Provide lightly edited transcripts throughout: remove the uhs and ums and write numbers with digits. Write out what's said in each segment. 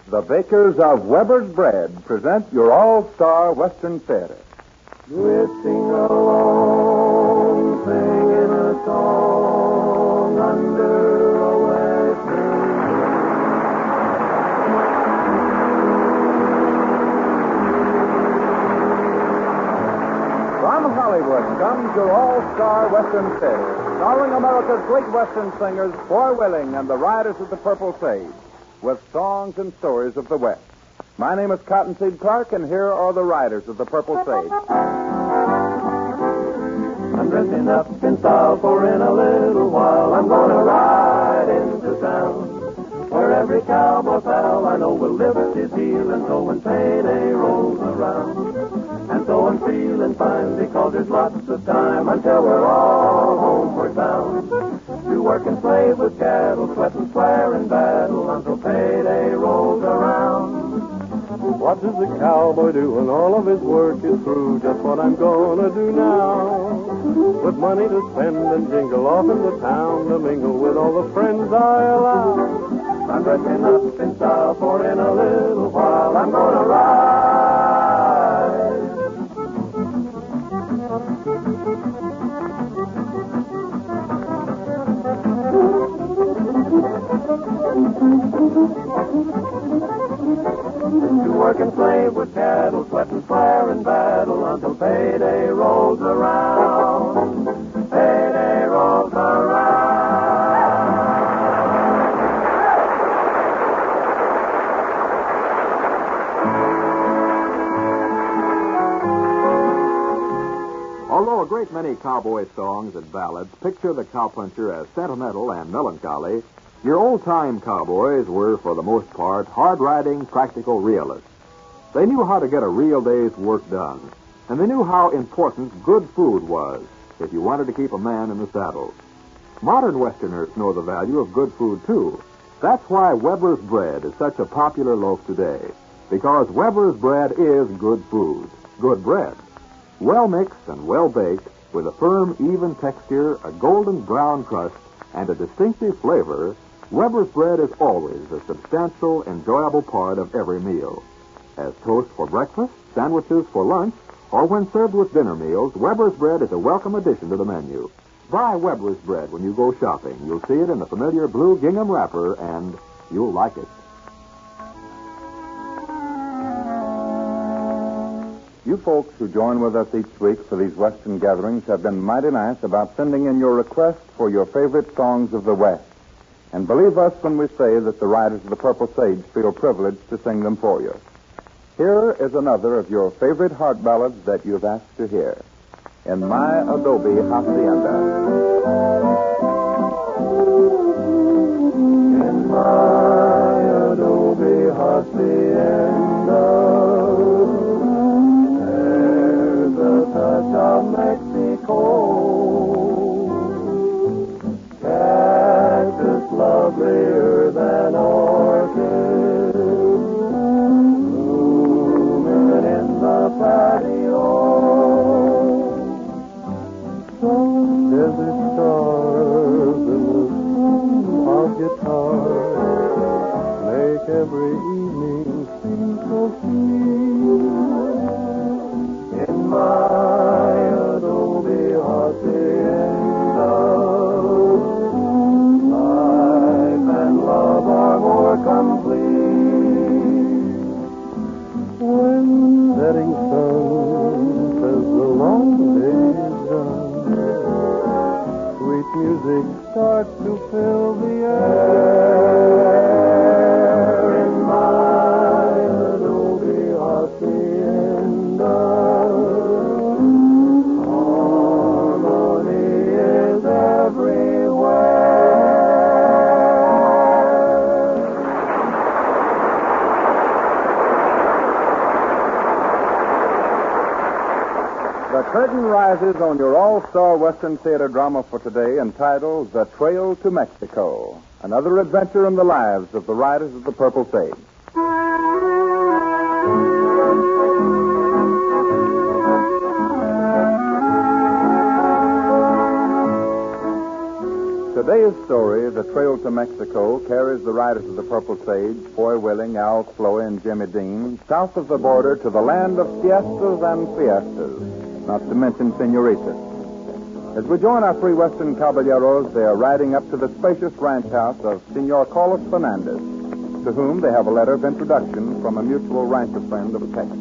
The bakers of Weber's Bread present your all-star Western theater. Drifting along, singing a song under a western From Hollywood comes your all-star Western theater, starring America's great Western singers, Foy Willing and the Riders of the Purple Sage, with songs and stories of the West. My name is Cottonseed Clark, and here are the Riders of the Purple Sage. I'm dressing up in style, for in a little while I'm gonna ride into town, where every cowboy pal I know will lift his heel, and so when payday rolls around, and so I'm feeling fine because there's lots of time until we're all homeward bound, to work and slave with cattle, sweat and swear in battle until payday rolls around. What does a cowboy do when all of his work is through? Just what I'm gonna do now. With money to spend and jingle off in the town to mingle with all the friends I allow. I'm dressing up in style, for in a little while I'm gonna ride. To work and slave with cattle, sweat and swear in battle until payday rolls around. Payday rolls Although a great many cowboy songs and ballads picture the cowpuncher as sentimental and melancholy, your old-time cowboys were, for the most part, hard-riding, practical realists. They knew how to get a real day's work done, and they knew how important good food was if you wanted to keep a man in the saddle. Modern Westerners know the value of good food, too. That's why Weber's Bread is such a popular loaf today, because Weber's Bread is good food, good bread. Well mixed and well baked, with a firm, even texture, a golden brown crust, and a distinctive flavor, Weber's Bread is always a substantial, enjoyable part of every meal. As toast for breakfast, sandwiches for lunch, or when served with dinner meals, Weber's Bread is a welcome addition to the menu. Buy Weber's Bread when you go shopping. You'll see it in the familiar blue gingham wrapper, and you'll like it. You folks who join with us each week for these Western gatherings have been mighty nice about sending in your requests for your favorite songs of the West. And believe us when we say that the Riders of the Purple Sage feel privileged to sing them for you. Here is another of your favorite heart ballads that you've asked to hear. In My Adobe Hacienda. In my adobe hacienda, there's a touch of Mexico. Cactus lovelier than orchids, blooming in the patio. Some desert stars in the swing of guitars make every evening seem so sweet. In my adobe hacienda, life and love are more complete. When setting sun says the long day is done, sweet music starts to fill the air. In my adobe hacienda, harmony is everywhere. The curtain rises on your all-star Western theater drama for today entitled The Trail to Mexico, another adventure in the lives of the Riders of the Purple Sage. Today's story, The Trail to Mexico, carries the riders of the Purple Sage, Foy Willing, Al Sloey, and Jimmy Dean, south of the border to the land of siestas and fiestas, not to mention senoritas. As we join our three Western caballeros, they are riding up to the spacious ranch house of Senor Carlos Fernandez, to whom they have a letter of introduction from a mutual rancher friend of Texas.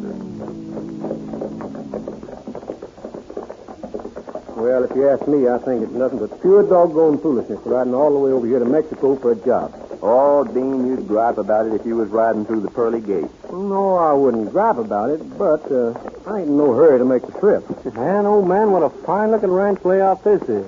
Well, if you ask me, I think it's nothing but pure doggone foolishness riding all the way over here to Mexico for a job. Oh, Dean, you'd gripe about it if you was riding through the pearly gates. No, I wouldn't gripe about it, but I ain't in no hurry to make the trip. Man, oh man, what a fine-looking ranch layout this is.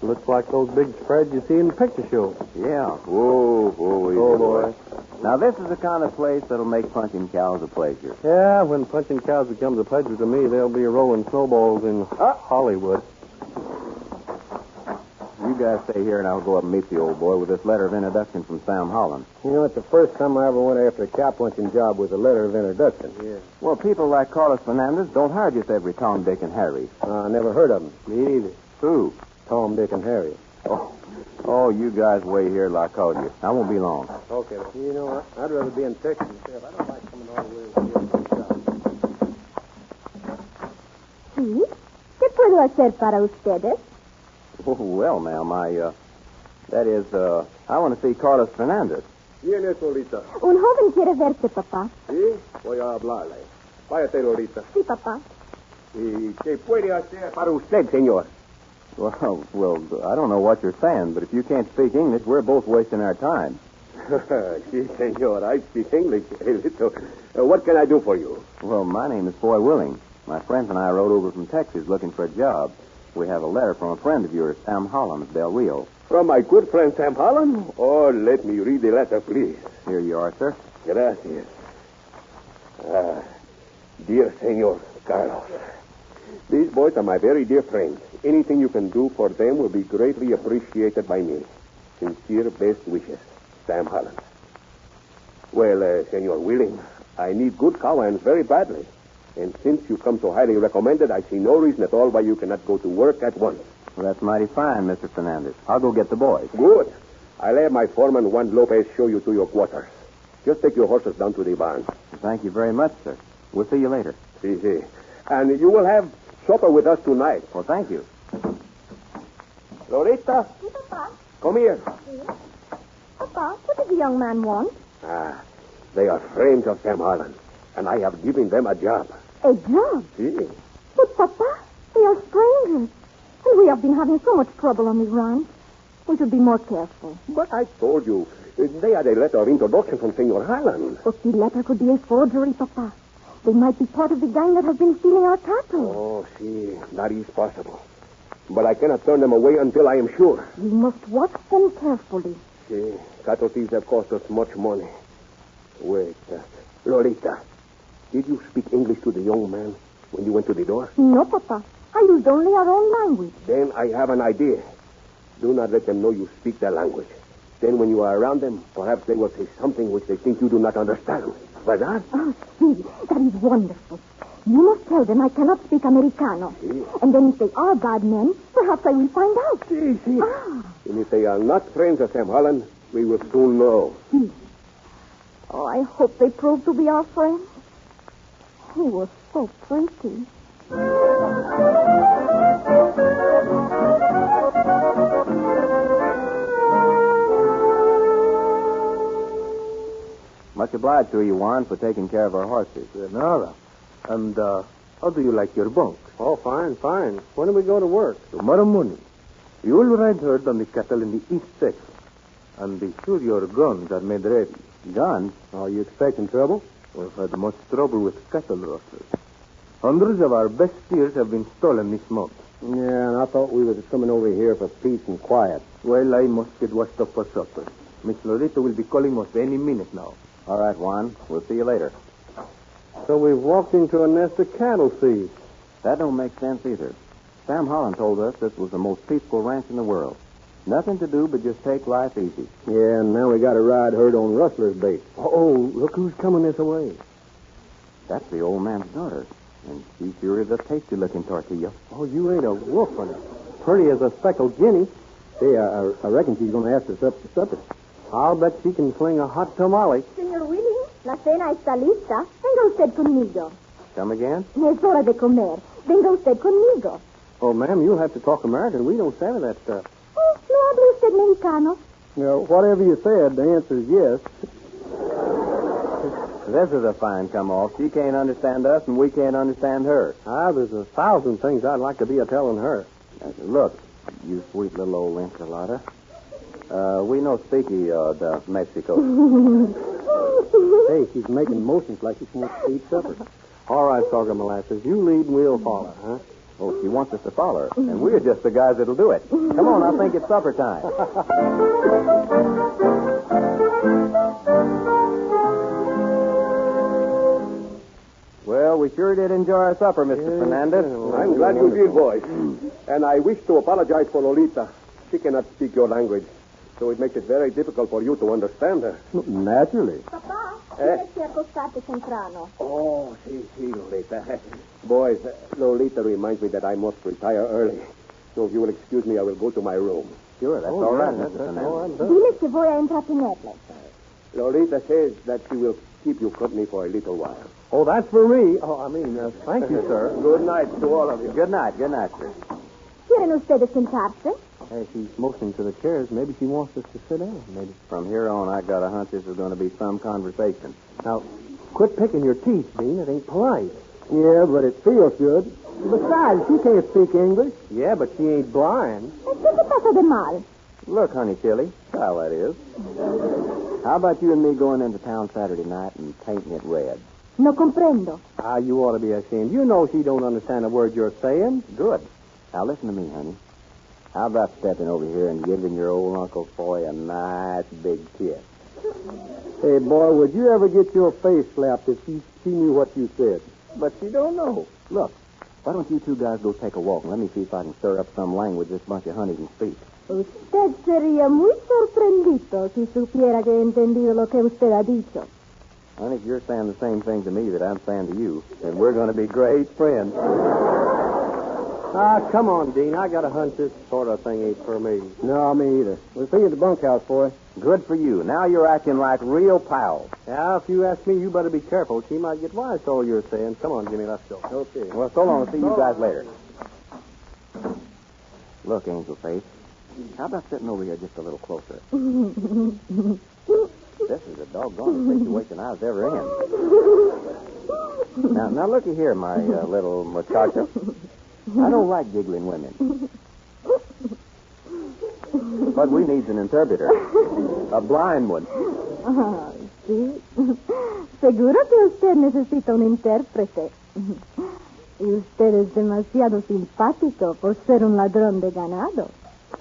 Looks like those big spreads you see in the picture shows. Yeah. Whoa, easy, Oh, boy. Now, this is the kind of place that'll make punching cows a pleasure. Yeah, when punching cows becomes a pleasure to me, they'll be rolling snowballs in Hollywood. You guys stay here, and I'll go up and meet the old boy with this letter of introduction from Sam Holland. You know, it's the first time I ever went after a cow punching job with a letter of introduction. Yeah. Well, people like Carlos Fernandez don't hire just every Tom, Dick, and Harry. I never heard of them. Me either. Who? Tom, Dick, and Harry. Oh, you guys wait here till I call you. I won't be long. Okay. You know, I'd rather be in Texas myself. I don't like coming all the way over here to the shop. Sí. ¿Qué puedo hacer para ustedes? Oh, well, ma'am, I want to see Carlos Fernandez. ¿Quién es, Lolita? Un joven quiere verte, papá. Sí, voy a hablarle. Váyate, Lolita. Sí, papá. ¿Y qué puede hacer para usted, señor? Well, I don't know what you're saying, but if you can't speak English, we're both wasting our time. Sí, señor. I speak English a little. What can I do for you? Well, my name is Foy Willing. My friends and I rode over from Texas looking for a job. We have a letter from a friend of yours, Sam Holland of Del Rio. From my good friend Sam Holland? Oh, let me read the letter, please. Here you are, sir. Gracias. Dear Senor Carlos, these boys are my very dear friends. Anything you can do for them will be greatly appreciated by me. Sincere best wishes, Sam Holland. Well, Senor Willing, I need good cowhands very badly. And since you come so highly recommended, I see no reason at all why you cannot go to work at once. Well, that's mighty fine, Mr. Fernandez. I'll go get the boys. Good. I'll have my foreman, Juan Lopez, show you to your quarters. Just take your horses down to the barn. Thank you very much, sir. We'll see you later. See. And you will have supper with us tonight. Well, thank you. Loretta, Sí, papá. come here. Sí. Papa, what does the young man want? They are friends of Sam Holland, and I have given them a job. A job? See? But, Papa, they are strangers. And we have been having so much trouble on the ranch. We should be more careful. But I told you, they had a letter of introduction from Senor Holland. But the letter could be a forgery, Papa. They might be part of the gang that has been stealing our cattle. Oh, see, that is possible. But I cannot turn them away until I am sure. We must watch them carefully. See, cattle thieves have cost us much money. Wait, Lolita, did you speak English to the young man when you went to the door? No, Papa. I used only our own language. Then I have an idea. Do not let them know you speak their language. Then when you are around them, perhaps they will say something which they think you do not understand. ¿Verdad? Oh, see, that is wonderful. You must tell them I cannot speak Americano. Sí. And then if they are bad men, perhaps I will find out. See. Ah, And if they are not friends of Sam Holland, we will soon know. oh, I hope they prove to be our friends. He was so pretty. Much obliged to you, Juan, for taking care of our horses. Nada. And, how do you like your bunk? Oh, fine. When do we go to work? Tomorrow morning. You will ride herd on the cattle in the east section. And be sure your guns are made ready. Guns? Are you expecting trouble? We've had much trouble with cattle rustlers. Hundreds of our best steers have been stolen this month. Yeah, and I thought we were coming over here for peace and quiet. Well, I must get washed up for supper. Miss Loretta will be calling us any minute now. All right, Juan. We'll see you later. So we've walked into a nest of cattle thieves. That don't make sense either. Sam Holland told us this was the most peaceful ranch in the world. Nothing to do but just take life easy. Yeah, and now we got to ride herd on rustler's bait. Oh, look who's coming this way. That's the old man's daughter. And she sure is a tasty-looking tortilla. Oh, you ain't a wolf, and pretty as a speckled guinea. Say, I reckon she's going to ask us up for supper. I'll bet she can fling a hot tamale. Señor Willie, la cena está lista. Venga usted conmigo. Come again? Es hora de comer. Venga usted conmigo. Oh, ma'am, you'll have to talk American. We don't savvy that stuff. Oh, ¿no habla usted mexicano? No, whatever you said, the answer is yes. This is a fine come-off. She can't understand us, and we can't understand her. There's 1,000 things I'd like to be a-telling her. Look, you sweet little old enchilada. We no speaky de Mexico. Hey, she's making motions like she wants to eat supper. All right, Sorghum Molasses, you lead and we'll follow, huh? Oh, she wants us to follow her, and we're just the guys that'll do it. Come on, I think it's supper time. Well, we sure did enjoy our supper, Mr. Fernandez. I'm glad you did, boys. And I wish to apologize for Lolita. She cannot speak your language, so it makes it very difficult for you to understand her. Naturally. Papá, tienes que acostarte temprano. Oh, sí, Lolita. Boys, Lolita reminds me that I must retire early. So if you will excuse me, I will go to my room. Sure, that's all right, Mr. Fernandez. Dile que voy a entretenerle. Lolita says that she will keep you company for a little while. Oh, that's for me. Thank you, sir. Good night to all of you. Good night, sir. ¿Quieren ustedes sentarse? Hey, she's motioning to the chairs. Maybe she wants us to sit down. Maybe. From here on, I got a hunch this is going to be some conversation. Now, quit picking your teeth, Dean. It ain't polite. Yeah, but it feels good. Besides, she can't speak English. Yeah, but she ain't blind. ¿Qué te pasa de mal? Look, honey chili, how that is. How about you and me going into town Saturday night and painting it red? No comprendo. You ought to be ashamed. You know she don't understand a word you're saying. Good. Now, listen to me, honey. How about stepping over here and giving your old Uncle Foy a nice big kiss? Hey, boy, would you ever get your face slapped if she knew what you said? But she don't know. Look, why don't you two guys go take a walk and let me see if I can stir up some language this bunch of honey can speak. Usted sería muy sorprendido si supiera que he entendido lo que usted ha dicho. Honey, if you're saying the same thing to me that I'm saying to you, then we're going to be great friends. Come on, Dean. I got a hunch this sort of thing ain't for me. No, me either. We'll see you at the bunkhouse, boy. Good for you. Now you're acting like real pals. Yeah, if you ask me, you better be careful. She might get wise to all you're saying. Come on, Jimmy, let's go. Okay. Well, so long. See you guys later. Look, Angel Face, how about sitting over here just a little closer? This is a doggone situation I was ever in. Now looky here, my little muchacho. I don't like giggling women. But we need an interpreter. A blind one. Sí. Seguro que usted necesita un intérprete. Y usted es demasiado simpático por ser un ladrón de ganado.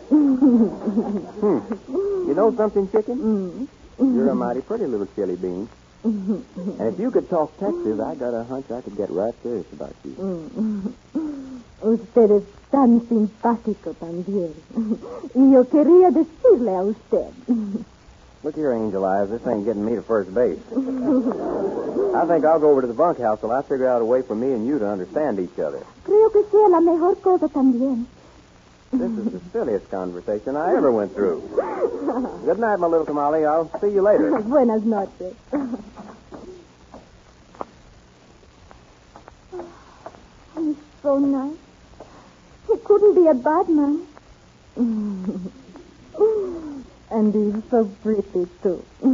You know something, chicken? You're a mighty pretty little chili bean. And if you could talk Texas, I got a hunch I could get right serious about you. Usted es tan simpático también. Y yo quería decirle a usted. Look here, Angel Eyes. This ain't getting me to first base. I think I'll go over to the bunkhouse till I figure out a way for me and you to understand each other. Creo que sea la mejor cosa también. This is the silliest conversation I ever went through. Good night, my little tamale. I'll see you later. Buenas noches. He's so nice. He couldn't be a bad man. And he's so pretty, too. You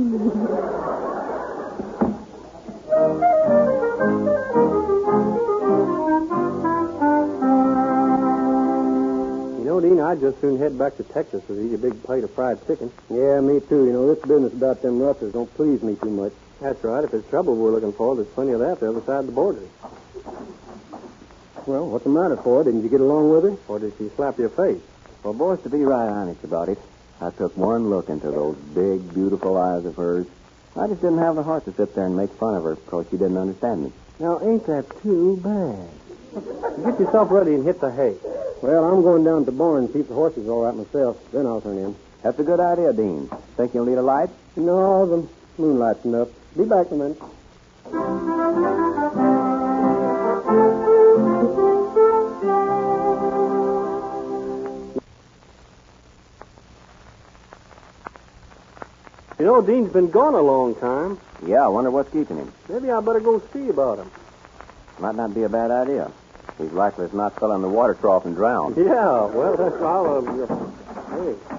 know, Dean, I'd just soon head back to Texas to eat a big plate of fried chicken. Yeah, me too. You know, this business about them rustlers don't please me too much. That's right. If it's trouble we're looking for, there's plenty of that the other side of the border. Well, what's the matter, Ford? Didn't you get along with her? Or did she slap your face? Well, boys, to be right honest about it, I took one look into those big, beautiful eyes of hers. I just didn't have the heart to sit there and make fun of her because she didn't understand me. Now, ain't that too bad? Get yourself ready and hit the hay. Well, I'm going down to the barn and keep the horses all right myself. Then I'll turn in. That's a good idea, Dean. Think you'll need a light? No, the moonlight's enough. Be back in a minute. You know, Dean's been gone a long time. Yeah, I wonder what's keeping him. Maybe I better go see about him. Might not be a bad idea. He's likely to not fell in the water trough and drown. Yeah, well, that's all.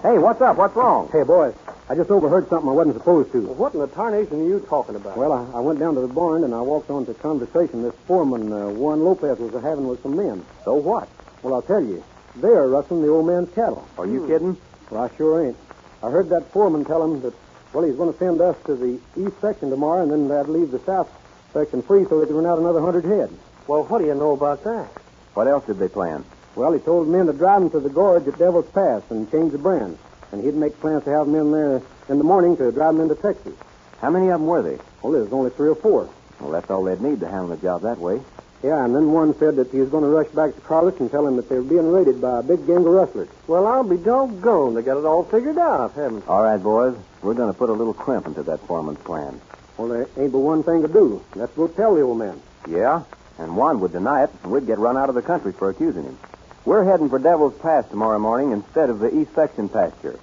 Hey, what's up? What's wrong? Hey, boys, I just overheard something I wasn't supposed to. What in the tarnation are you talking about? Well, I went down to the barn and I walked on to a conversation this foreman, Juan Lopez, was having with some men. So what? Well, I'll tell you, they're rustling the old man's cattle. Are you kidding? Well, I sure ain't. I heard that foreman tell him that, well, he's going to send us to the east section tomorrow, and then they'd leave the south section free so they could run out another 100 head. Well, what do you know about that? What else did they plan? Well, he told men to drive them to the gorge at Devil's Pass and change the brand. And he'd make plans to have them in there in the morning to drive them into Texas. How many of them were they? Well, there's only 3 or 4. Well, that's all they'd need to handle the job that way. Yeah, and then one said that he was going to rush back to Carlos and tell him that they were being raided by a big gang of rustlers. Well, I'll be doggone. They got it all figured out, haven't they? All right, boys. We're going to put a little crimp into that foreman's plan. Well, there ain't but one thing to do. Let's go tell the old man. Yeah? And Juan would deny it, and we'd get run out of the country for accusing him. We're heading for Devil's Pass tomorrow morning instead of the East Section pasture.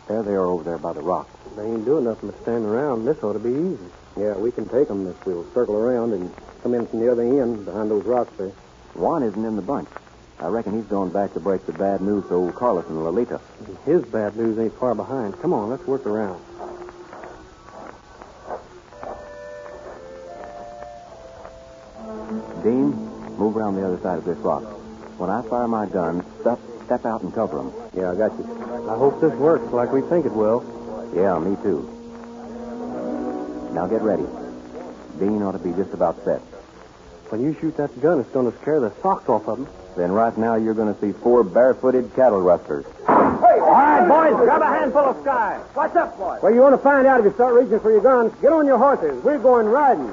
There they are over there by the rock. They ain't doing nothing but standing around. This ought to be easy. Yeah, we can take them if we'll circle around and come in from the other end behind those rocks there. Juan isn't in the bunch. I reckon he's going back to break the bad news to old Carlos and Lolita. His bad news ain't far behind. Come on, let's work around. Dean, move around the other side of this rock. When I fire my gun, step out and cover them. Yeah, I got you. I hope this works like we think it will. Yeah, me too. Now get ready. Dean ought to be just about set. When you shoot that gun, it's going to scare the socks off of them. Then right now you're going to see 4 barefooted cattle rustlers. Hey, all right, boys, grab a handful of sky. What's up, boys? Well, you want to find out if you start reaching for your guns. Get on your horses. We're going riding.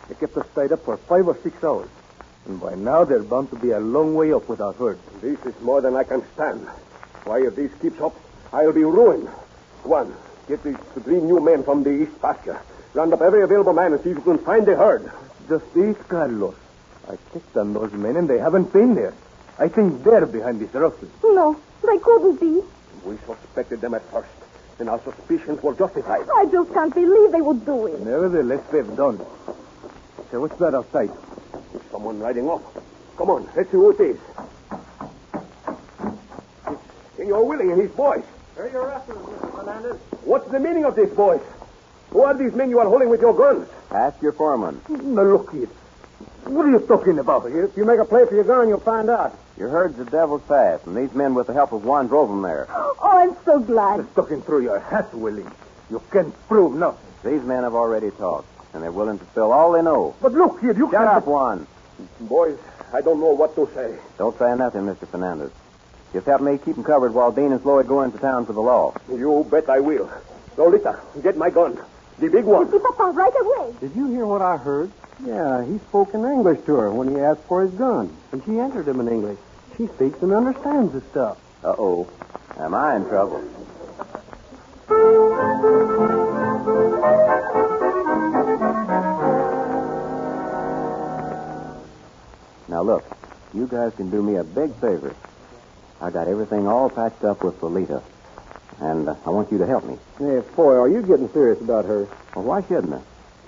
They kept us tied up for 5 or 6 hours. And by now they're bound to be a long way up with our herd. This is more than I can stand. Why, if this keeps up, I'll be ruined. One, get these 3 new men from the east pasture. Round up every available man and see if you can find the herd. Just these, Carlos. I checked on those men and they haven't been there. I think they're behind this rustling. No, they couldn't be. We suspected them at first, and our suspicions were justified. I just can't believe they would do it. Nevertheless, they've done. So what's that outside? There's someone riding off. Come on, let's see who it is. It's Senor Willie and his boys. Here your rustlers, Mr. Fernandez. What's the meaning of this, boys? Who are these men you are holding with your guns? Ask your foreman. Now, look here. What are you talking about? If you make a play for your gun, you'll find out. Your herd's at Devil's Pass, and these men, with the help of Juan, drove them there. Oh, I'm so glad. It's talking through your hat, Willie. You can't prove nothing. These men have already talked, and they're willing to spill all they know. But look here, you Shut can't... up, Juan. Boys, I don't know what to say. Don't say nothing, Mr. Fernandez. Just help me keep them covered while Dean and Floyd go into town for the law. You bet I will. Lolita, get my gun. The big one. See, Papa, right away. Did you hear what I heard? Yeah, he spoke in English to her when he asked for his gun. And she answered him in English. She speaks and understands the stuff. Uh-oh. Am I in trouble? Now, look. You guys can do me a big favor. I got everything all patched up with Lolita. And I want you to help me. Yeah, boy, are you getting serious about her? Well, why shouldn't I?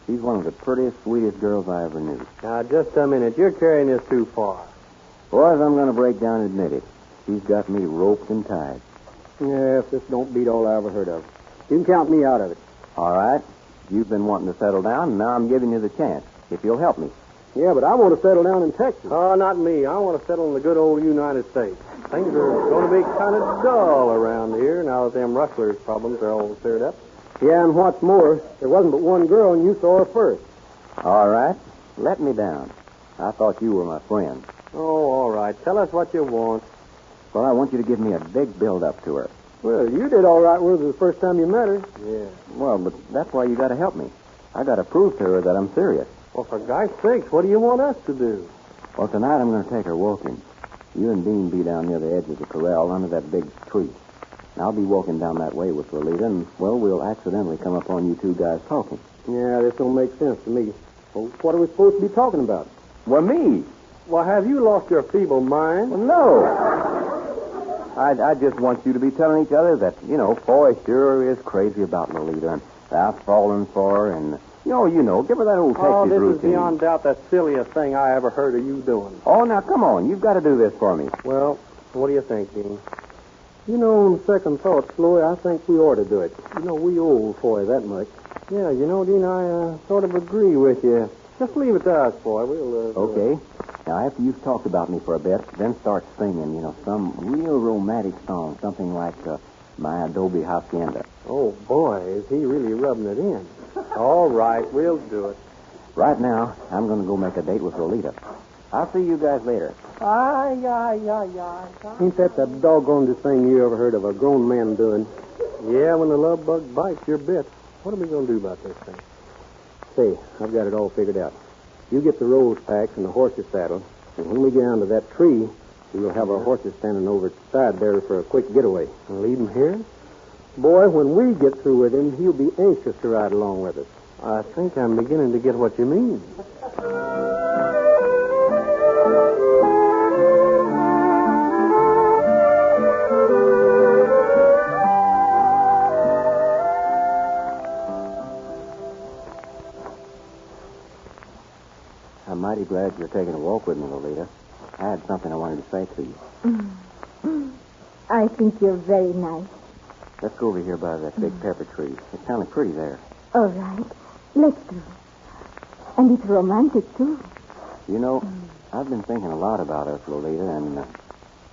She's one of the prettiest, sweetest girls I ever knew. Now, just a minute. You're carrying this too far. Boys, I'm going to break down and admit it. She's got me roped and tied. Yeah, if this don't beat all I ever heard of. You can count me out of it. All right. You've been wanting to settle down, and now I'm giving you the chance, if you'll help me. Yeah, but I want to settle down in Texas. Oh, not me. I want to settle in the good old United States. Things are going to be kind of dull around here now that them rustlers' problems are all cleared up. Yeah, and what's more, there wasn't but one girl, and you saw her first. All right. Let me down. I thought you were my friend. Oh, all right. Tell us what you want. Well, I want you to give me a big build-up to her. Well, you did all right with her the first time you met her. Yeah. Well, but that's why you got to help me. I got to prove to her that I'm serious. Well, for God's sakes, what do you want us to do? Well, tonight I'm going to take her walking. You and Dean be down near the edge of the corral under that big tree. And I'll be walking down that way with Lolita, and, well, we'll accidentally come upon you two guys talking. Yeah, this don't make sense to me. Well, what are we supposed to be talking about? Well, me. Well, have you lost your feeble mind? Well, no. I just want you to be telling each other that, Foy sure is crazy about Lolita, and I've fallen for her, and, give her that old Texas Oh, this routine. is beyond doubt the silliest thing I ever heard of you doing. Oh, now, come on. You've got to do this for me. Well, what do you think, Dean? On second thought, Floyd, I think we ought to do it. We owe Foy that much. Yeah, Dean, I sort of agree with you. Just leave it to us, Foy. We'll, Okay. Now, after you've talked about me for a bit, then start singing, some real romantic song, something like My Adobe Hacienda. Oh, boy, is he really rubbing it in. All right, we'll do it. Right now, I'm going to go make a date with Lolita. I'll see you guys later. Ain't that the doggonedest thing you ever heard of a grown man doing? Yeah, when the love bug bites, you're bit. What are we going to do about this thing? Say, I've got it all figured out. You get the rose packs and the horses saddled, and when we get down to that tree, we'll have our horses standing over at the side there for a quick getaway. And leave him here? Boy, when we get through with him, he'll be anxious to ride along with us. I think I'm beginning to get what you mean. I'm mighty glad you're taking a walk with me, Lolita. I had something I wanted to say to you. I think you're very nice. Let's go over here by that big pepper tree. It's kind of pretty there. All right. Let's go. And it's romantic, too. I've been thinking a lot about us, Lolita, and,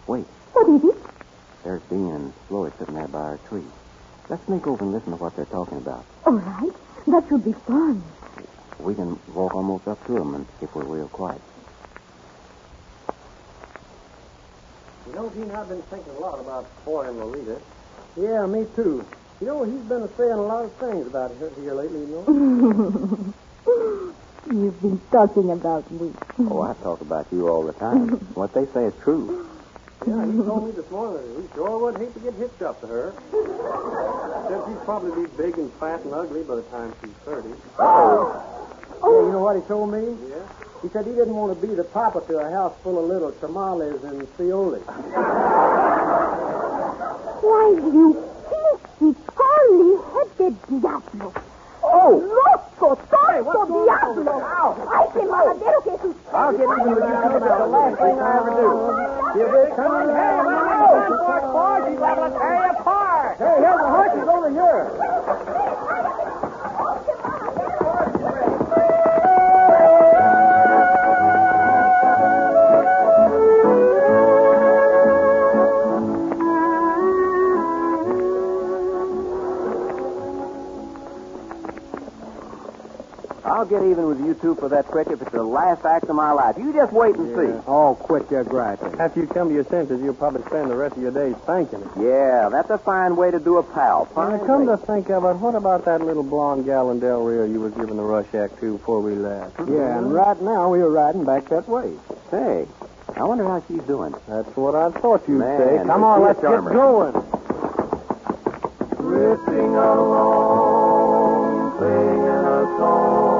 wait. What is it? There's Dean and Floyd sitting there by our tree. Let's sneak over and listen to what they're talking about. All right. That should be fun. We can walk almost up to them and if we're real quiet. Dean, I've been thinking a lot about Foy and Lolita. Yeah, me too. He's been saying a lot of things about her here lately, You've been talking about me. Oh, I talk about you all the time. What they say is true. Yeah, he told me this morning that he sure would hate to get hitched up to her. Said she'd probably be big and fat and ugly by the time she's 30. Yeah, you know what he told me? Yeah? He said he didn't want to be the papa to a house full of little tamales and fiolis. Why, you pinky, curly-headed diablo. Oh! Loco, tonto diablo. Ay, qué maladero que es. I'll get even with you two. That's the last thing I ever do. You big cunt. Hey, no! She's able to tear you apart. Hey, here's the horses over here. I'll get even with you two for that trick if it's the last act of my life. You just wait and see. Oh, quit your griping. After you come to your senses, you'll probably spend the rest of your days thanking it. Yeah, that's a fine way to do a pal. Now, come to think of it, what about that little blonde gal in Del Rio you was giving the rush act to before we left? Yeah, and right now we were riding back that way. Say, I wonder how she's doing. That's what I thought you'd Man, say. Come on, let's get going. Drifting along, singing a song.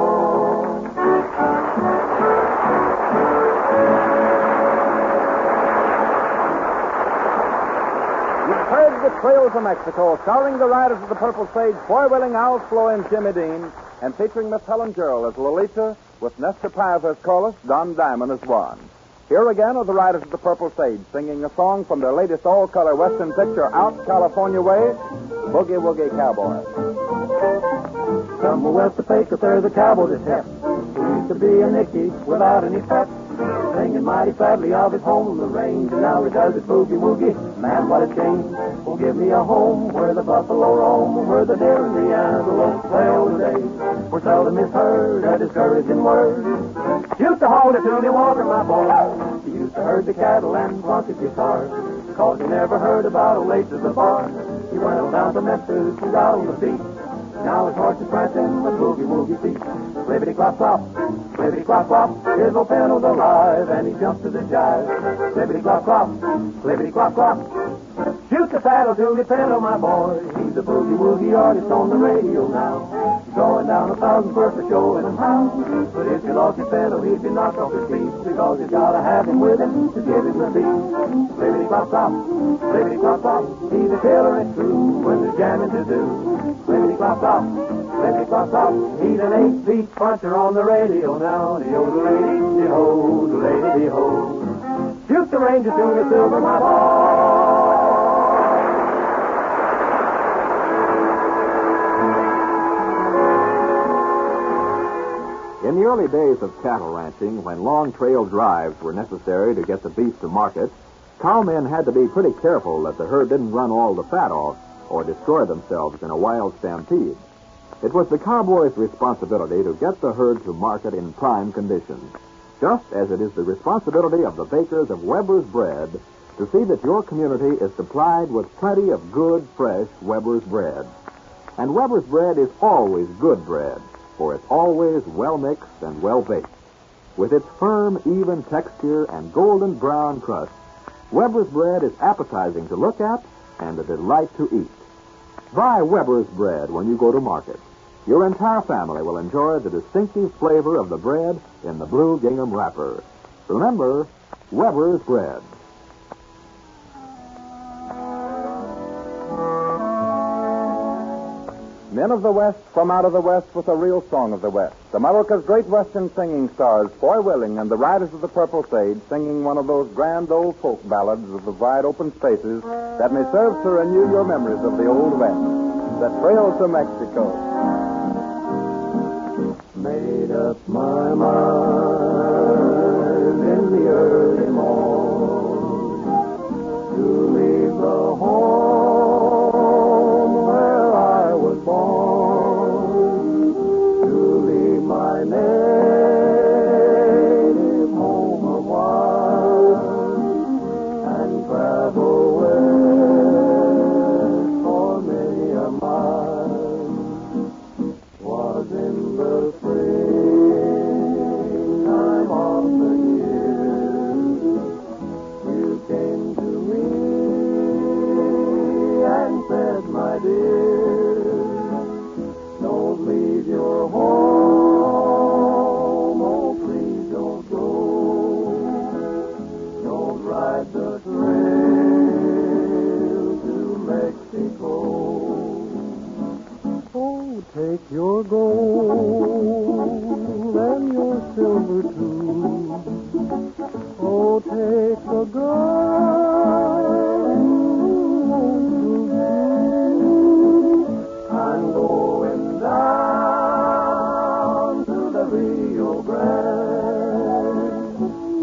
You've heard The Trails of Mexico, starring the riders of the Purple Sage, Foy Willing, Al Floyd, and Jimmy Dean, and featuring Miss Helen Gerald as Lolita, with Nestor Paz as Chorus, Don Diamond as Juan. Here again are the riders of the Purple Sage, singing a song from their latest all-color Western picture, Out California Way, Boogie Woogie Cowboy. Somewhere west of Pecos, there's a cowboy that's hep, who used to be a Nicky without any pep, singing mighty sadly of his home on the range, and now he does it boogie woogie. Man, what a change! Oh, give me a home where the buffalo roam, where the deer and the antelope play all the day, where seldom is heard a discouraging word. Used to hold it to the water, my boy. He used to herd the cattle and plunk his guitar, cause he never heard about old late to the bar. He went on down to Memphis, he got on the beat, Now his horse is prancing with boogie-woogie feet. Clippity-clop-clop, clippity-clop-clop, here's old Panno's alive, and he jumps to the jive. Clippity-clop-clop, clippity-clop-clop, shoot the saddle to the Panno, my boy. He's a boogie-woogie artist on the radio now. Going down 1,000 per show in a house. But if you lost your fellow, he'd be knocked off his feet, because you gotta have him with him to give him the beat. Clippity-clop-clop, clippity-clop-clop, he's a killer and true when there's jamming to do. Clippity-clop-clop, clippity-clop-clop, he's an 8-beat puncher on the radio now. De-o-de-lady, de-ho, de-lady, de-ho. Shoot the ranger to the silver, my boy. In the early days of cattle ranching, when long trail drives were necessary to get the beef to market, cowmen had to be pretty careful that the herd didn't run all the fat off or destroy themselves in a wild stampede. It was the cowboy's responsibility to get the herd to market in prime condition, just as it is the responsibility of the bakers of Weber's bread to see that your community is supplied with plenty of good, fresh Weber's bread. And Weber's bread is always good bread, for it's always well mixed and well baked. With its firm, even texture and golden brown crust, Weber's bread is appetizing to look at and a delight to eat. Buy Weber's bread when you go to market. Your entire family will enjoy the distinctive flavor of the bread in the blue gingham wrapper. Remember, Weber's bread. Men of the West from out of the West with a real song of the West. America's great Western singing stars, Foy Willing and the Riders of the Purple Sage, singing one of those grand old folk ballads of the wide open spaces that may serve to renew your memories of the old West. The Trail to Mexico. Made up my mind in the early morn to leave the home where I was born, to leave my native home a while and travel west for many a mile. Was in the springtime of the year you came to me and said, my dear, don't leave your home, oh please don't go, don't ride the trail to Mexico. Oh, take your gold and your silver too. Oh, take the girl I'm going down to the Rio Grande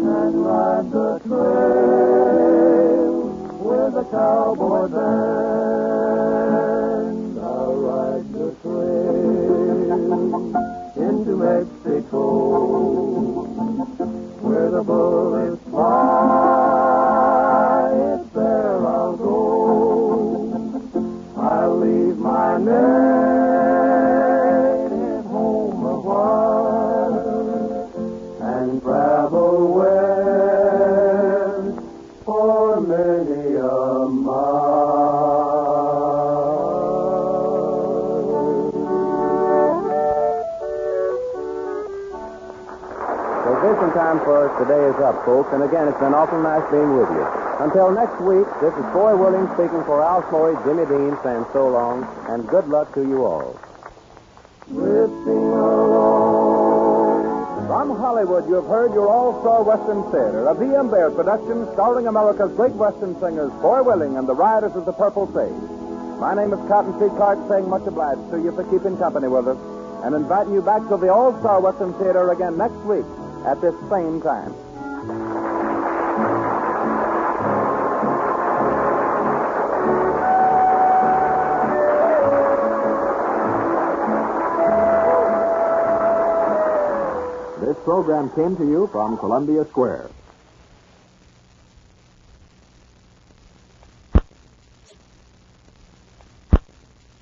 and ride the trail with a cowboy band. I'll ride the trail into Mexico where the bullets fly. It's there I'll go. I'll leave my native home a while and travel west for many a mile. Vacation time for us today is up, folks, and again, it's been awful nice being with you. Until next week, this is Foy Willing speaking for Al Floyd, Jimmy Dean, saying so long, and good luck to you all. Drifting along. From Hollywood, you have heard your all-star Western Theater, a V.M. Bear production starring America's great Western singers, Foy Willing and the Riders of the Purple Sage. My name is Cottonseed Clark, saying much obliged to you for keeping company with us, and inviting you back to the All-Star Western Theater again next week at this same time. This program came to you from Columbia Square.